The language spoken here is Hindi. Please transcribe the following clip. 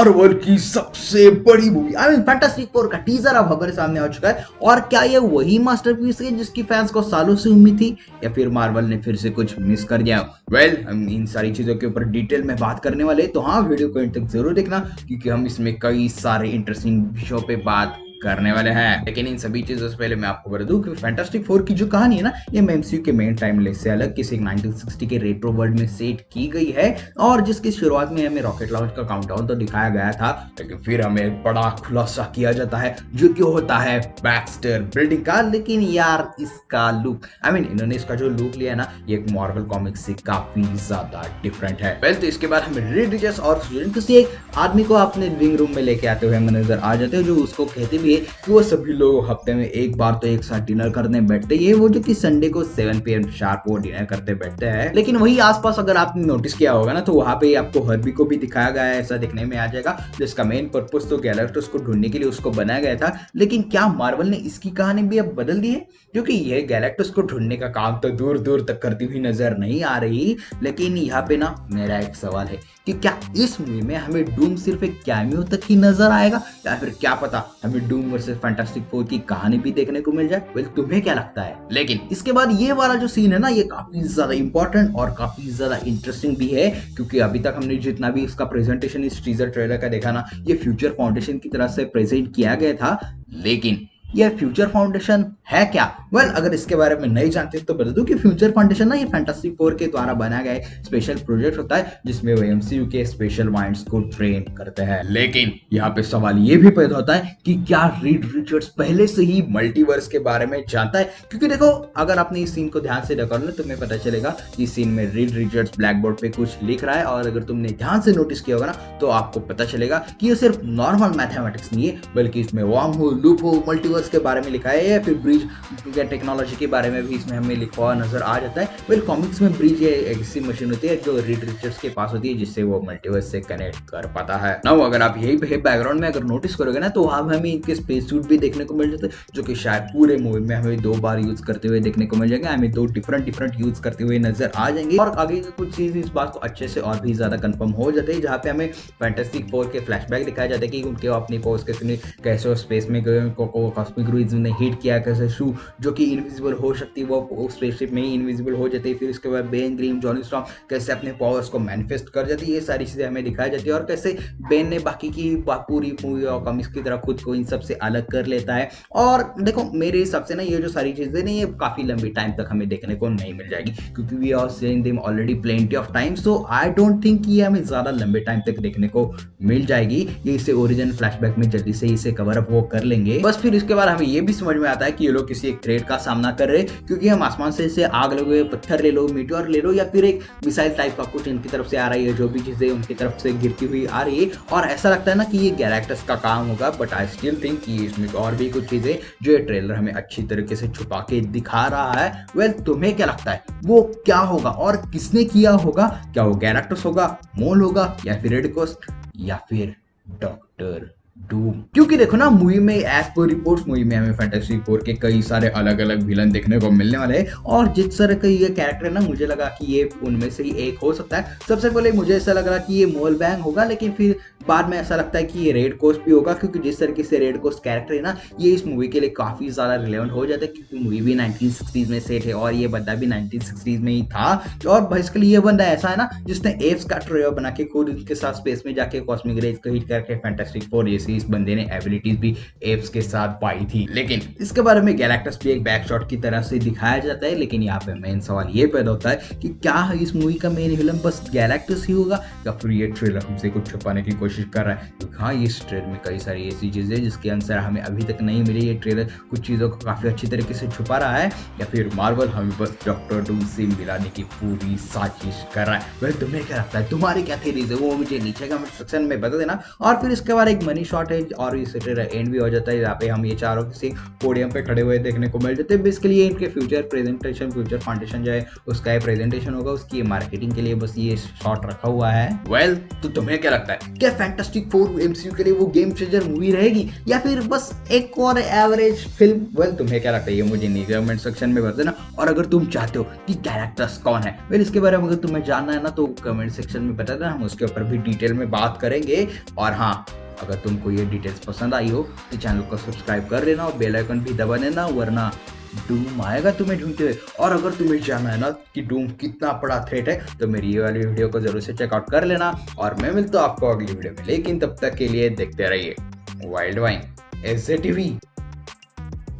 मार्वल की सबसे बड़ी मूवी फैंटास्टिक फोर का टीजर अब हमारे सामने आ चुका है। और क्या ये वही मास्टरपीस है जिसकी फैंस को सालों से उम्मीद थी, या फिर मार्वल ने फिर से कुछ मिस कर दिया? हम इन सारी चीजों के ऊपर डिटेल में बात करने वाले हैं, तो हाँ, वीडियो को एंड तक जरूर देखना क्योंकि हम इसमें कई सारे इंटरेस्टिंग विषयों पे बात करने वाले हैं। लेकिन इन सभी चीजों से पहले मैं आपको बता दूं कि फैंटास्टिक फोर की जो कहानी है ना, ये एमसीयू के मेन टाइमलाइन से अलग किसी 1960 के रेट्रो वर्ल्ड में सेट की गई है। और जिसकी शुरुआत में हमें रॉकेट लॉन्च का काउंटडाउन तो दिखाया गया था, लेकिन फिर हमें बड़ा खुलासा किया जाता है जो कि होता है बैक्सटर बिल्डिंग का। लेकिन यार इसका लुक इन्होंने इसका जो लुक लिया है ना, ये एक मार्वल कॉमिक्स से काफी ज्यादा डिफरेंट है। तो इसके बाद हमें रीड रिचर्ड्स और किसी एक आदमी को अपने लिविंग रूम में लेके आते हुए हमें नजर आ जाते हैं, जो उसको कहते भी है कि वो सभी लोग हफ्ते में एक बार तो एक साथ डिनर करने बैठते हैं। वो जो कि संडे को 7 PM शार्प वो डिनर करते बैठते हैं। लेकिन वही आसपास अगर आपने नोटिस किया होगा ना, तो वहां पे आपको हर्बी को भी दिखाया गया है, ऐसा देखने में आ जाएगा, जिसका मेन पर्पस तो गैलेक्टस को ढूंढने के लिए उसको बनाया गया था। लेकिन क्या मार्वल ने इसकी कहानी भी अब बदल दी है? क्योंकि यह गैलेक्टस को ढूंढने का काम तो दूर दूर तक करती हुई नजर नहीं आ रही। लेकिन यहाँ पे ना मेरा एक सवाल है कि क्या इस मूवी में हमें डूम सिर्फ एक कैमियो तक ही नजर आएगा, या फिर क्या पता हमें डूम वर्सेस फैंटास्टिक फोर की कहानी भी देखने को मिल जाए? तुम्हें क्या लगता है? लेकिन इसके बाद ये वाला जो सीन है ना, ये काफी ज्यादा इंपॉर्टेंट और काफी ज्यादा इंटरेस्टिंग भी है, क्योंकि अभी तक हमने जितना भी इसका प्रेजेंटेशन इस टीजर ट्रेलर का देखा ना, ये फ्यूचर फाउंडेशन की तरफ से प्रेजेंट किया गया था। लेकिन यह फ्यूचर फाउंडेशन है क्या? अगर इसके बारे में नहीं जानते तो बता दूं कि फ्यूचर फाउंडेशन ना, ये फैंटास्टिक फोर के द्वारा बनाया गया स्पेशल प्रोजेक्ट होता है, जिसमें वो एमसीयू के स्पेशल माइंड्स को ट्रेन करते हैं। लेकिन यहाँ पे सवाल ये भी पैदा होता है कि क्या रीड रिचर्ड्स पहले से ही मल्टीवर्स के बारे में जानता है? क्योंकि देखो, अगर आपने इस सीन को ध्यान से देखा ना, तुम्हें पता चलेगा इस सीन में रीड रिचर्ड्स ब्लैक बोर्ड पे कुछ लिख रहा है। और अगर तुमने ध्यान से नोटिस किया होगा ना, तो आपको पता चलेगा कि ये सिर्फ नॉर्मल मैथमेटिक्स नहीं है, बल्कि इसमें worm hole, loop hole, multiverse के बारे में लिखा है, या फिर ब्रिज टेक्नोलॉजी के बारे में भी इसमें हमें लिखा हुआ नजर आ जाता है। कॉमिक्स में ब्रिज एक ऐसी मशीन होती है जो रीड रिचर्ड्स के पास होती है, जिससे वो मल्टीवर्स से कनेक्ट कर पाता है ना। अगर आप यही बैकग्राउंड में अगर नोटिस करोगे ना, तो वहां हमें इनके स्पेस सूट भी देखने को मिल जाते हैं, जो कि शायद पूरे मूवी में हमें 2 बार यूज करते हुए देखने को मिल जाएंगे। हमें 2 डिफरेंट यूज करते हुए नजर आ जाएंगे। और आगे के कुछ चीज इस बात को अच्छे से और भी ज्यादा कंफर्म हो जाते हैं, जहाँ पे हमें फैंटास्टिक फोर के फ्लैशबैक दिखाया जाता है कि उनके अपनी पोस्ट कैसे स्पेस में गए, कॉस्मिक रूइज ने हिट किया, कैसे शू जो कि इनविजिबल हो सकती है वो स्पेसशिप में ही इनविजिबल हो जाती है। फिर उसके बाद बेन ग्रीम, जॉनी स्टॉर्म कैसे अपने पावर्स को मैनिफेस्ट कर जाती है, ये सारी चीजें हमें दिखाई जाती है। और कैसे बेन ने बाकी की पूरी मूवी और कॉमिक्स की तरह खुद को इन सब से अलग कर लेता है। और देखो, मेरे हिसाब से ना ये जो सारी चीजें नहीं, ये काफी लंबी टाइम तक हमें देखने को नहीं मिल जाएगी, क्योंकि we are seeing them already plenty of time. So I don't think ये हमें ज्यादा लंबे टाइम तक देखने को मिल जाएगी। ये इसे ओरिजिनल फ्लैशबैक में जल्दी से इसे कवर अप वो कर लेंगे बस। फिर इसके बाद हमें ये भी समझ में आता है कि ये लोग किसी एक थ्रेट का सामना कर रहे हैं, क्योंकि हम आसमान से आग लगे, पत्थर ले लो, मीटियोर ले लो, या फिर एक मिसाइल टाइप का कुछ इनकी तरफ से आ रही है, जो भी चीजें उनकी तरफ से गिरती हुई आ रही है। और ऐसा लगता है ना कि ये गैलेक्टस का काम होगा, बट आई स्टिल थिंक कि इसमें और भी कुछ चीजें जो ये ट्रेलर हमें अच्छी तरीके से छुपा के दिखा रहा है। तुम्हें क्या लगता है वो क्या होगा और किसने किया होगा? क्या वो गैलेक्टस होगा, मोल होगा, या फिर रेड कोस्ट, या फिर डॉक्टर डूम? क्योंकि देखो ना, मूवी में एज पर रिपोर्ट्स मूवी में हमें फैंटास्टिक फोर के कई सारे अलग अलग विलन देखने को मिलने वाले हैं। और जिस तरह का ये कैरेक्टर है ना, मुझे लगा कि ये उनमें से ही एक हो सकता है। सबसे पहले मुझे ऐसा लग रहा कि ये मोल बैंग होगा, लेकिन फिर बाद में ऐसा लगता है कि ये रेड कोस्ट भी होगा, क्योंकि जिस तरीके से रेड कोस्ट कैरेक्टर है ना, ये इस मूवी के लिए काफी ज्यादा रिलेवेंट हो जाता है, क्योंकि मूवी भी 1960s में सेट है और ये बंदा भी 1960s में ही था। और बेसिकली ये बंदा ऐसा है ना, जिसने एप्स का ट्रेयर बना के खुद इसके साथ स्पेस में जाके कॉस्मिक रेज को हिट करके फैंटास्टिक फोर जैसी इस बंदे ने एबिलिटीज भी एप्स के साथ पाई थी। लेकिन इसके बारे में गैलेक्टस भी एक बैकशॉट की तरह से दिखाया जाता है। लेकिन यहाँ पे मेन सवाल ये पैदा होता है कि क्या इस मूवी का मेन विलन बस गैलेक्टस ही होगा, या फिर ये ट्रेलर हमसे कुछ छुपाने की कोशिश कर रहा है? क्योंकि हाँ, इस ट्रेलर में कई सारी ऐसी चीजें जिसके आंसर हमें अभी तक नहीं मिले। ये ट्रेलर कुछ चीजों को काफी अच्छी तरीके से छुपा रहा है, या फिर मार्वल हमें बस डॉक्टर डूम से मिलाने की पूरी साजिश कर रहा है? तुम्हें क्या लगता है? तुम्हारी क्या थ्योरीज है वो मुझे नीचे कमेंट सेक्शन में बता देना। और फिर इसके बाद एक मनी शॉट है और इस एंड भी हो जाता है जहाँ पे हम ये चारों किसी पोडियम पे खड़े हुए देखने को मिल जाते हैं। बेसिकली ये इनके फ्यूचर प्रेजेंटेशन, फ्यूचर फाउंडेशन जो है उसका प्रेजेंटेशन होगा, उसकी मार्केटिंग के लिए बस ये शॉट रखा हुआ है। वेल, तो तुम्हें क्या लगता है, क्या फैंटास्टिक फोर एमसीयू के लिए वो गेम चेंजर मूवी रहेगी या फिर बस एक और एवरेज फिल्म? वेल, तुम्हें क्या लगता है ये मुझे नीचे कमेंट सेक्शन में बता देना। और अगर तुम चाहते हो कि कैरेक्टर्स कौन है, वेल इसके बारे में अगर तुम्हें जानना है ना तो कमेंट सेक्शन में बता देना, हम उसके ऊपर भी डिटेल में बात करेंगे। और हाँ, अगर तुमको ये डिटेल्स पसंद आई हो तो चैनल को सब्सक्राइब कर लेना और बेल आइकन भी दबा लेना, वरना डूम आएगा तुम्हें ढूंढते हुए। और अगर तुम्हें जानना है ना कि डूम कितना बड़ा थ्रेट है तो मेरी ये वाली वीडियो को जरूर से चेकआउट कर लेना। और मैं मिलता हूं आपको अगली वीडियो में, लेकिन तब तक के लिए देखते रहिए वाइल्ड वाइन SJTV।